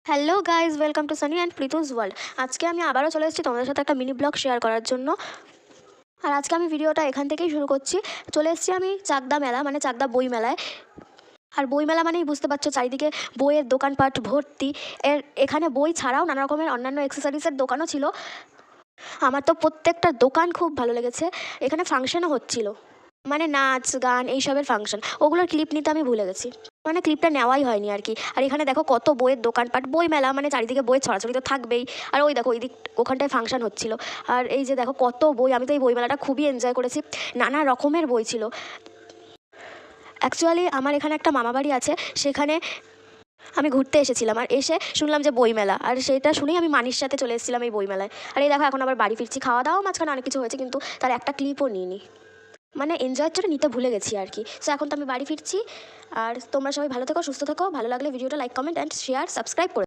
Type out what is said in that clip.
Hello guys, welcome to Sunny and Pritu's world. আজকে আমি আবারও চলে এসেছি তোমাদের সাথে একটা মিনি ব্লগ শেয়ার করার জন্য। আর আজকে আমি ভিডিওটা এখান থেকেই শুরু করছি। চলে এসেছি আমি চাকদা মেলা, মানে চাকদা বই মেলায়। আর বই মেলা মানেই বুঝতে পারছো, চারিদিকে বইয়ের দোকানপাট ভর্তি। এখানে বই ছাড়াও নানা রকমের অন্যান্য অ্যাক্সেসরিজের দোকানও ছিল। আমার তো প্রত্যেকটা দোকান খুব ভালো লেগেছে। এখানে ফাংশনও হচ্ছিল, মানে নাচ গান এইসবের ফাংশন। ওগুলোর ক্লিপ নিতে আমি ভুলে গেছি, মানে ক্লিপটা নেওয়াই হয়নি আর কি। আর এখানে দেখো কত বইয়ের দোকানপাট, বই মেলা মানে চারিদিকে বইয়ের ছড়াছড়ি তো থাকবেই। আর ওই দেখো ওই দিক ওখানটায় ফাংশন হচ্ছিল। আর এই যে দেখো কত বই, আমি তো এই বই মেলাটা খুবই এনজয় করেছি। নানা রকমের বই ছিল। অ্যাকচুয়ালি আমার এখানে একটা মামাবাড়ি আছে, সেখানে আমি ঘুরতে এসেছিলাম। আর এসে শুনলাম যে বই মেলা, আর সেটা শুনেই আমি মানির সাথে চলে এসেছিলাম এই বই মেলায়। আর এই দেখো এখন আবার বাড়ি ফিরছি। খাওয়া দাওয়া মাঝখানে অনেক কিছু হয়েছে, কিন্তু তার একটা ক্লিপও নিইনি, মানে এনজয়ের জন্য নিতে ভুলে গেছি আর কি। সো এখন তো আমি বাড়ি ফিরছি। আর তোমরা সবাই ভালো থেকো, সুস্থ থেকো। ভালো লাগলে ভিডিওটা like, comment and share, subscribe করে